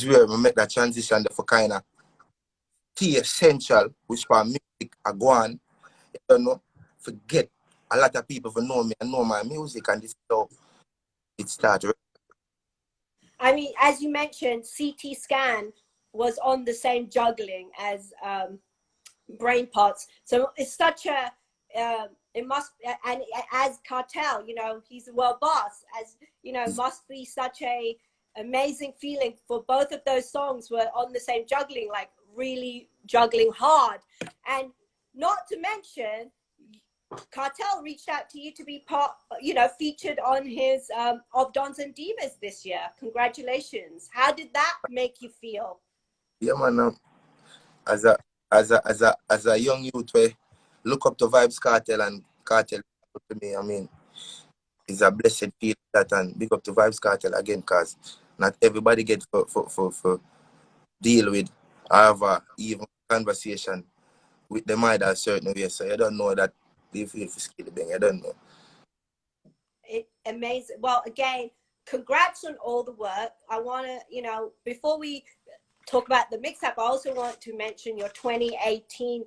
where we make that transition there for kind of T essential, which for music I go on. You don't know, forget a lot of people for know me and know my music, and this is how it started. I mean, as you mentioned, CT Scan was on the same juggling as Brain Pots, so it's such a it must, and as Kartel, you know, he's a world boss, as you know, must be such a amazing feeling for both of those songs were on the same juggling, like really juggling hard. And not to mention, Kartel reached out to you to be part, you know, featured on his of Dons and Divas this year. Congratulations. How did that make you feel? Yeah, man. As a young youth, we look up to Vybz Kartel, and Kartel to me. I mean, it's a blessed feeling that, and big up to Vybz Kartel again, cause not everybody get for deal with or have a even conversation with the mind a certain way. So you don't know that they feel for SkilliBeng. I don't know. Amazing. Well, again, congrats on all the work. I want to, you know, before we talk about the mix-up, I also want to mention your 2018.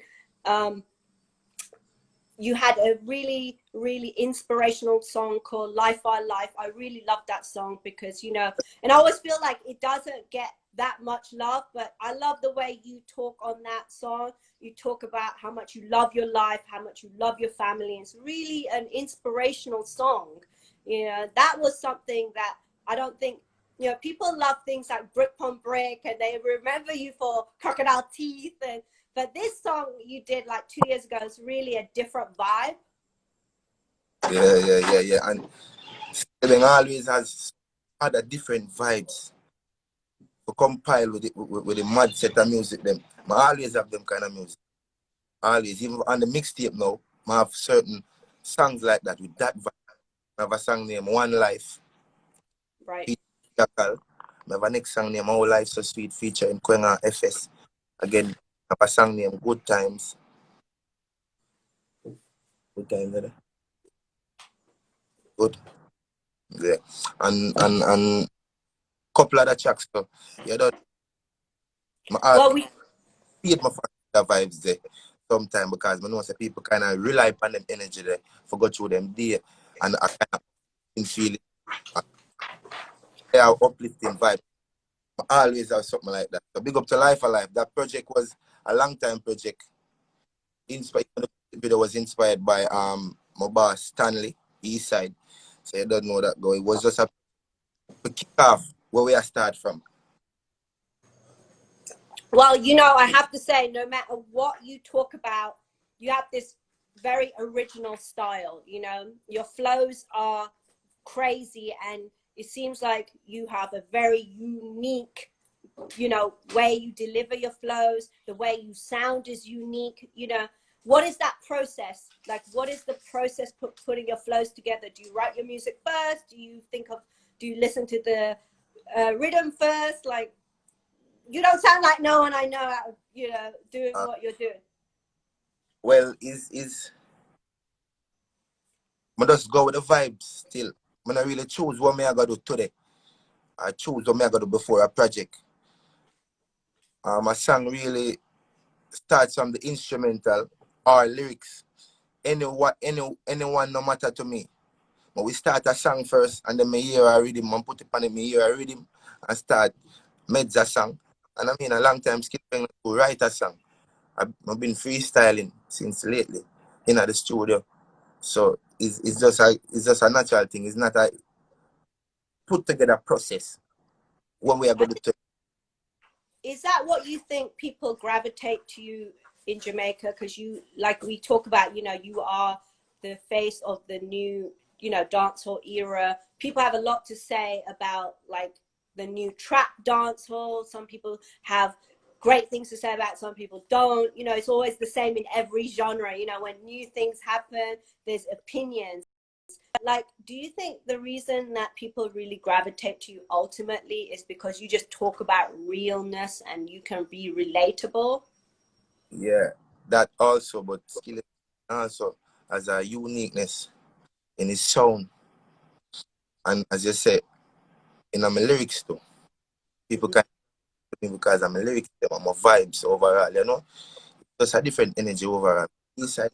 You had a really, really inspirational song called Life Our Life. I really love that song because, you know, and I always feel like it doesn't get that much love, but I love the way you talk on that song. You talk about how much you love your life, how much you love your family. It's really an inspirational song. You know, that was something that I don't think, you know, people love things like Brick on Brick and they remember you for Crocodile Teeth, and but this song you did like 2 years ago is really a different vibe. Yeah. And SkilliBeng always has other different vibes to compile with the mad set of music. Them, I always have them kind of music. Always, even on the mixtape now, I have certain songs like that with that vibe. I have a song named One Life. Right. I have a next song named Whole Life So Sweet featuring Kwenga FS. Again, I have a song named Good Times. Good Times, good. Yeah. And couple other tracks. So you don't Well, we paid my vibes there sometimes because I know some people kind of rely upon them energy there for go through them day, and I kind of feel it. They are uplifting vibe. I always have something like that. So big up to Life Alive. That project was a long time project. The video was inspired by my boss Stanley Eastside. So you don't know that go. It was just a kick off where we start from. Well, you know, I have to say, no matter what you talk about, you have this very original style. You know, your flows are crazy, and it seems like you have a very unique, you know, way you deliver your flows. The way you sound is unique. You know, what is that process like? What is the process putting your flows together? Do you write your music first? Do you listen to the rhythm first? Like, you don't sound like no one I know out, you know, doing what you're doing. Well, I just go with the vibes still. I don't really choose what I gotta do today. I choose what I gotta do before a project. My song really starts from the instrumental or lyrics. Anyone no matter to me. But we start a song first and then me hear a rhythm and put it on it, me hear a rhythm and start meds a song. And I mean a long time SkilliBeng to write a song. I've been freestyling since lately in the studio. So it's just a natural thing. It's not a put together process when we are going to. Is that what you think people gravitate to you in Jamaica? Because you, like we talk about, you know, you are the face of the new, you know, dancehall era. People have a lot to say about like the new trap dancehall. Some people have great things to say about it, some people don't. You know, it's always the same in every genre. You know, when new things happen, there's opinions. Like, do you think the reason that people really gravitate to you ultimately is because you just talk about realness and you can be relatable? Yeah, that also, but SkilliBeng also has a uniqueness in his sound. And as you say, in my lyrics too, people can me because I'm a lyrics, I'm a vibes overall, you know. Just a different energy overall. Inside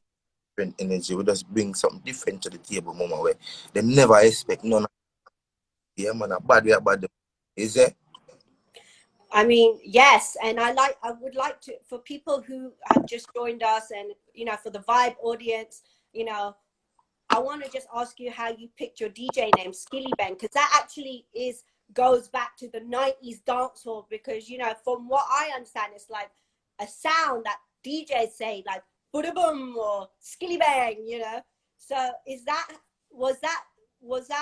different energy, we just bring something different to the table, mama, where they never expect none of yeah, man, a bad. Is it? I mean, yes, and I would like to, for people who have just joined us, and for the Vibe audience, I want to just ask you how you picked your DJ name, SkilliBeng, because that actually goes back to the 90s dancehall, because from what I understand, it's like a sound that DJs say, like "Buda boom" or "SkilliBeng," So was that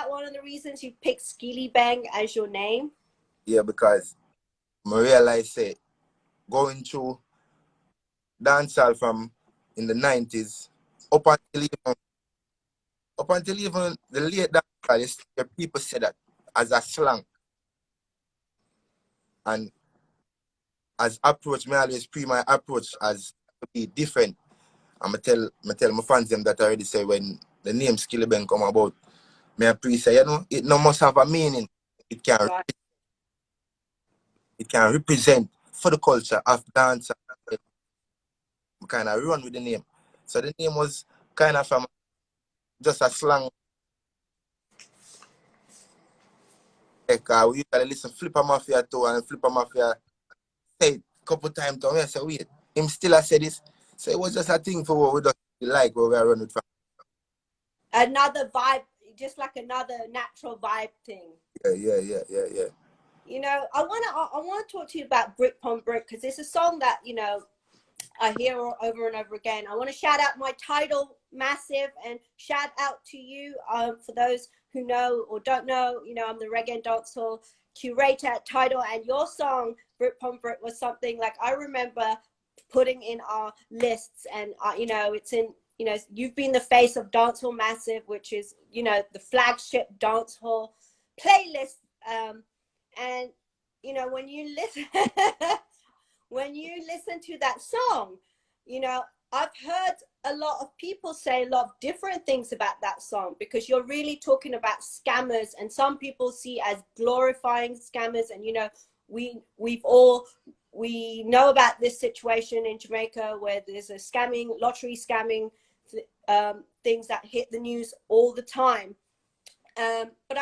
one of the reasons you picked SkilliBeng as your name? Yeah, because I realized say going through dancehall from in the 90s up until even the late dancehall, people say that as a slang and as approach. Me always pre my approach as to be different. I'm tell my fans them that already say when the name SkilliBeng come about, me I pre say it no must have a meaning. It can Right. it can represent for the culture of dance. Kind of run with the name. So the name was kind of from just a slang. Like, we usually listen Flipper Mafia too, and Flipper Mafia say it a couple times to me. I said, wait, him still I said this. So it was just a thing for what we just like where we are running from. Another vibe, just like another natural vibe thing. Yeah. I want to talk to you about Brick Pon Brick, because it's a song that I hear over and over again. I want to shout out my title, Massive, and shout out to you for those who know or don't know. I'm the reggae and dancehall curator at Tidal, and your song Brick Pon Brick was something like I remember putting in our lists, and it's in. You've been the face of Dancehall Massive, which is the flagship dancehall playlist. And when you listen when you listen to that song, I've heard a lot of people say a lot of different things about that song, because you're really talking about scammers, and some people see as glorifying scammers. And we know about this situation in Jamaica where there's a lottery scamming things that hit the news all the time. But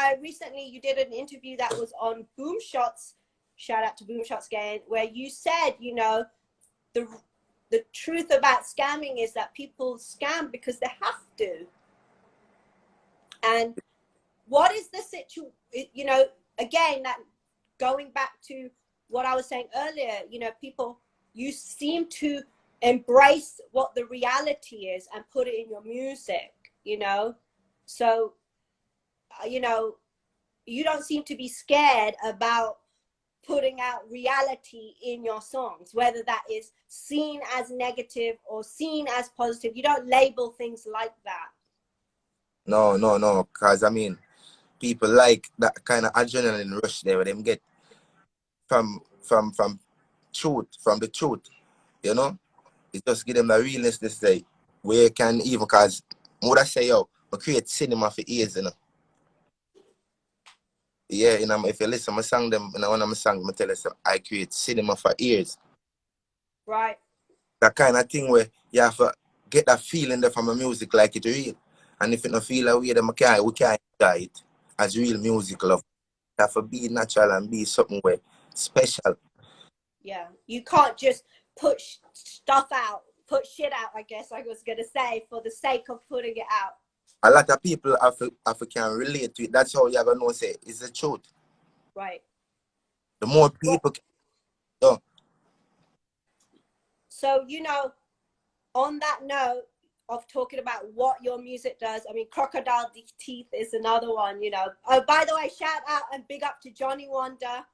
you did an interview that was on Boom Shots. Shout out to Boom Shots again, where you said, the truth about scamming is that people scam because they have to. And what is the situation? Again, that going back to what I was saying earlier, you seem to embrace what the reality is and put it in your music, So, you don't seem to be scared about putting out reality in your songs, whether that is seen as negative or seen as positive. You don't label things like that. No, because I mean, people like that kind of adrenaline rush there where them get from the truth, It just give them the realness to say where you can even, because what I say, I create cinema for years, Yeah, if you listen to my song, one of my songs, I tell you, I create cinema for years. Right. That kind of thing where you have to get that feeling there from the music like it real. And if it don't feel that way, then we can't enjoy it as real music love. You have to be natural and be something where special. Yeah. You can't just put shit out, I guess I was going to say, for the sake of putting it out. A lot of people can relate to it. That's how you're going to know, say, it's the truth. Right. The more people can know. So, on that note of talking about what your music does, I mean, Crocodile Teeth is another one, Oh, by the way, shout out and big up to Johnny Wonder.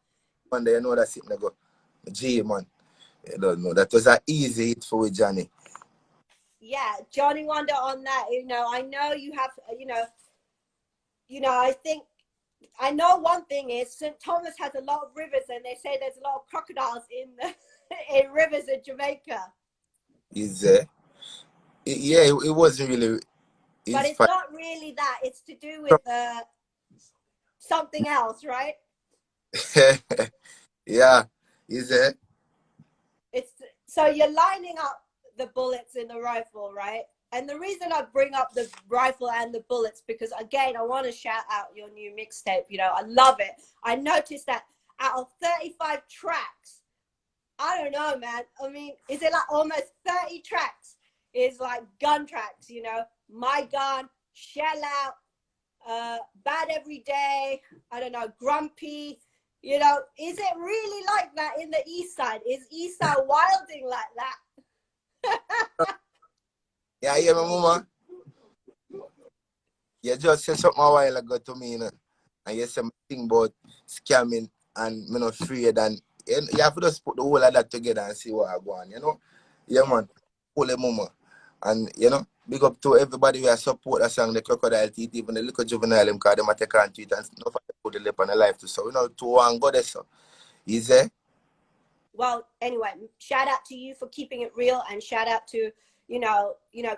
One day, that's it. I go, G, man. I don't know. That was an easy hit for Johnny. Yeah, Johnny Wonder on that. I know you have, I know one thing is St. Thomas has a lot of rivers, and they say there's a lot of crocodiles in rivers in Jamaica. It wasn't really. But it's not really that. It's to do with something else, right? Yeah. Is it? It's so you're lining up the bullets in the rifle, right? And the reason I bring up the rifle and the bullets, because again, I want to shout out your new mixtape. You know, I love it. I noticed that out of 35 tracks, I don't know, man. I mean, is it like almost 30 tracks is like gun tracks, you know? My Gun, Shell Out, Bad Every Day, I don't know, Grumpy. You know, is it really like that in the East Side? Is East Side wilding like that? Yeah, yeah, my mama. You just said something a while ago to me, you know, and you said something about scamming and me not afraid, and you have to just put the whole of that together and see what I go on, you know? Yeah, man. Holy mama. And, you know, big up to everybody who support that song, the Crocodile Teeth, even the little juvenile, because they take on to it and no put the lip on the life to. So, you know, to one go there, so. Easy. Well, anyway, shout out to you for keeping it real, and shout out to, you know,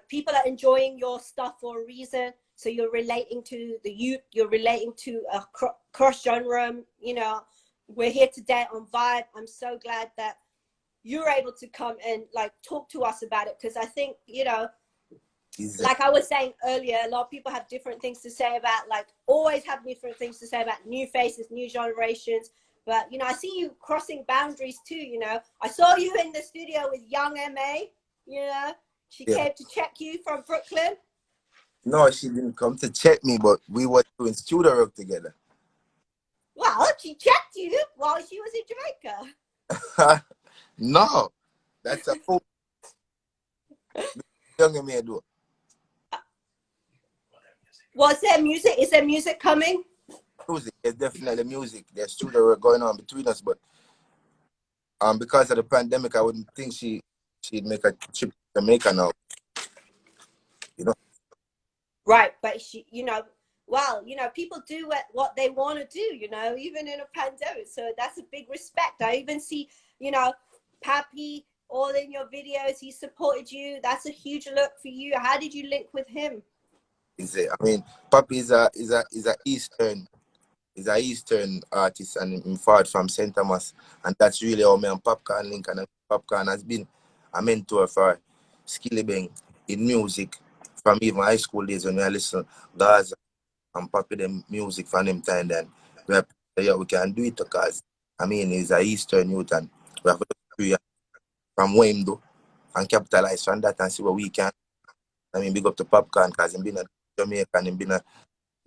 people are enjoying your stuff for a reason. So you're relating to the youth, you're relating to a cross genre, you know. We're here today on Vibe. I'm so glad that you're able to come and like talk to us about it, because I think, you know, Easy. like I was saying earlier, a lot of people have different things to say about, like, always have different things to say about new faces, new generations. But, you know, I see you crossing boundaries too, you know. I saw you in the studio with Young MA, you know. She came to check you from Brooklyn. No, she didn't come to check me, but we were doing studio work together. Well, she checked you while she was in Jamaica. No, that's a hope. Young MA do. Was there music? Is there music coming? Music, there's definitely music. There's studio work going on between us, but because of the pandemic, I wouldn't think she'd make a trip to Jamaica now. You know? Right, but she, you know, well, you know, people do what they want to do, you know, even in a pandemic. So that's a big respect. I even see, you know, Pappy all in your videos. He supported you. That's a huge look for you. How did you link with him? I mean, Papi is a Eastern artist, and in fact from St. Thomas, and that's really how me and Popcaan link. And Popcaan has been a mentor for SkilliBeng in music from even high school days when I listen Gaza and Papi them music from them time. Then we have, yeah, we can do it because I mean he's a Eastern youth, and we have to do it from Wemdo and capitalize on that and see what we can. I mean, big up to Popcaan because he's been a Jamaican and he's been a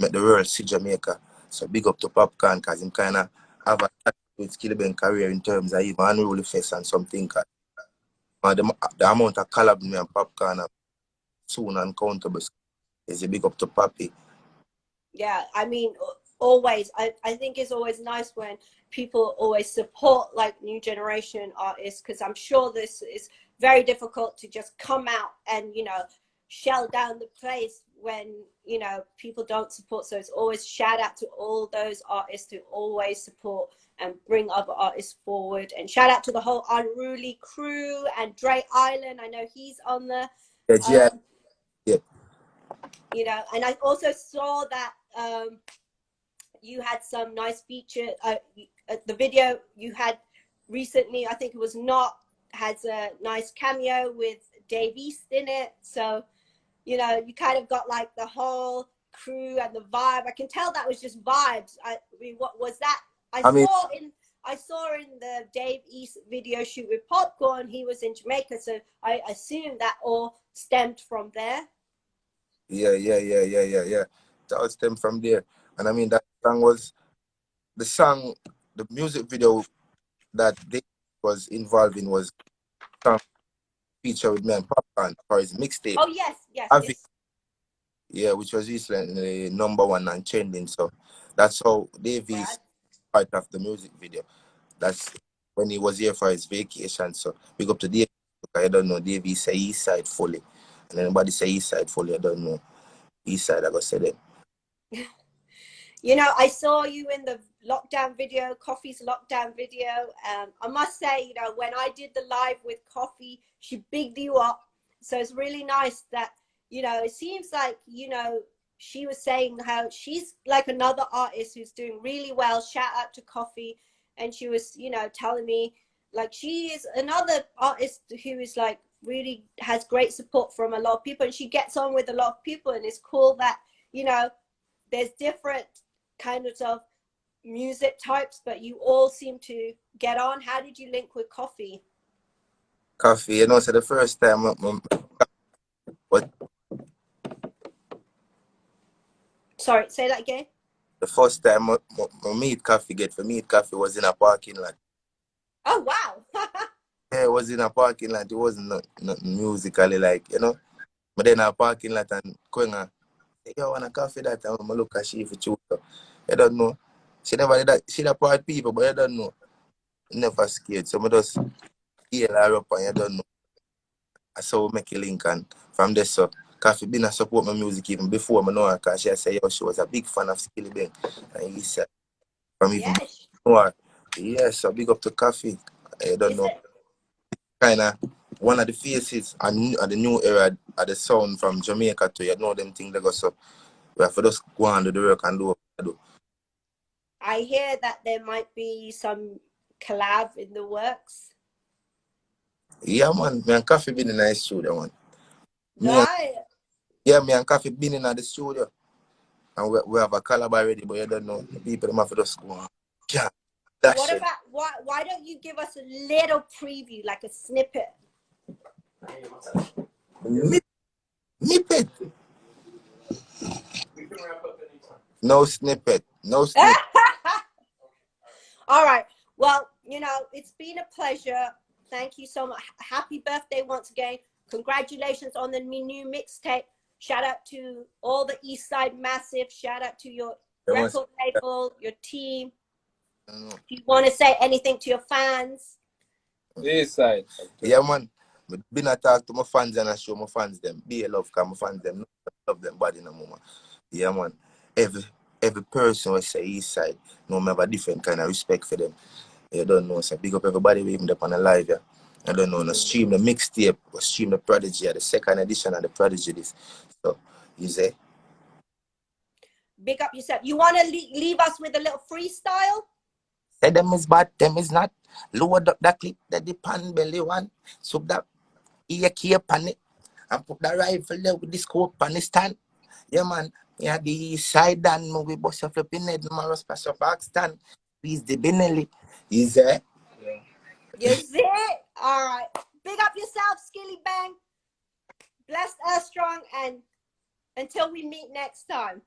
make the world see Jamaica. So big up to Popcaan because him kind of have a with SkilliBeng career in terms of even unruly face and something. The amount of collab me and Popcaan are soon uncountable. Is a big up to Papi. Yeah, I mean, always. I think it's always nice when people always support like new generation artists, because I'm sure this is very difficult to just come out and, you know, shell down the place when, you know, people don't support. So it's always shout out to all those artists who always support and bring other artists forward, and shout out to the whole Unruly crew and Dre Island. I know he's on the Yeah. you know, and I also saw that you had some nice feature. The video you had recently, I think it was Not, has a nice cameo with Dave East in it. So, you know, you kind of got like the whole crew and the vibe. I can tell that was just vibes. I mean, what was that? I saw in the Dave East video shoot with Popcaan, he was in Jamaica. So I assume that all stemmed from there. Yeah. That was stemmed from there. And I mean, that song was the music video that they was involved in was song feature with me and Popcaan for his mixtape. Oh, yes. Yeah, which was recently #1 and trending. So that's how Davey is part of the music video. That's when he was here for his vacation. So big up to Davey. I don't know, Davey say East Side fully. And anybody say East Side fully, I don't know. East Side, I gotta say that. You know, I saw you in the lockdown video, Coffee's lockdown video. I must say, you know, when I did the live with Coffee, she bigged you up. So it's really nice that, you know, it seems like, you know, she was saying how she's like another artist who's doing really well. Shout out to Coffee. And she was, you know, telling me like she is another artist who is like really has great support from a lot of people, and she gets on with a lot of people, and it's cool that, you know, there's different kinds of music types, but you all seem to get on. How did you link with Coffee? Coffee, you know, so the first time what Sorry, say that again. the first time I meet Coffee was in a parking lot. Oh wow. Yeah, it was in a parking lot. It wasn't nothing musically, like, you know. But then a parking lot and going on, hey, yo, want a coffee that time? I look at she for choose. I don't know. She never did that. She that part people, but I don't know. Never scared. So I just heal her up and I don't know. I saw make a link, and from there, so Coffee been a support my music even before I know her, because she said, yo, she was a big fan of SkilliBeng. And he said, from even Yes. before, yes, so big up to Coffee. I don't know. Kind of one of the faces and the new era of the sound from Jamaica to, you know, them things that go so. We have to just go on to the work and do what we do. I hear that there might be some collab in the works. Yeah, man. Me and Coffee been in the studio, man. Right. Me and Coffee been in the studio. And we have a collab already, but you don't know. The people them have to just go on. Yeah, that's What it. about why don't you give us a little preview, like a snippet? Nip it. No snippet. No snippet. All right. Well, you know, it's been a pleasure. Thank you so much. Happy birthday once again. Congratulations on the new mixtape. Shout out to all the East Side Massive. Shout out to your record label, your team. If you want to say anything to your fans. East Side. Yeah, man. I've been a talk to my fans and I show my fans them. Be a love, because my fans them love them body no more. Yeah, man. Every person will say East Side. No, I have a different kind of respect for them. You don't know. So big up everybody we even up on the live. Yeah. I don't know. No stream the mixtape or stream the Prodigy, the second edition of the Prodigy. This. So you say. Big up yourself. You want to leave us with a little freestyle? Say them is bad, them is not. Load up that clip that the pan belly one. So that EK pan it. And put the rifle there with the scope pan the stand. Yeah, man. Yeah, the side and we bust a flipping head. No matter special back stand. Please the Benelli. Is there? You see? All right. Big up yourself, SkilliBeng. Blessed us strong, and until we meet next time.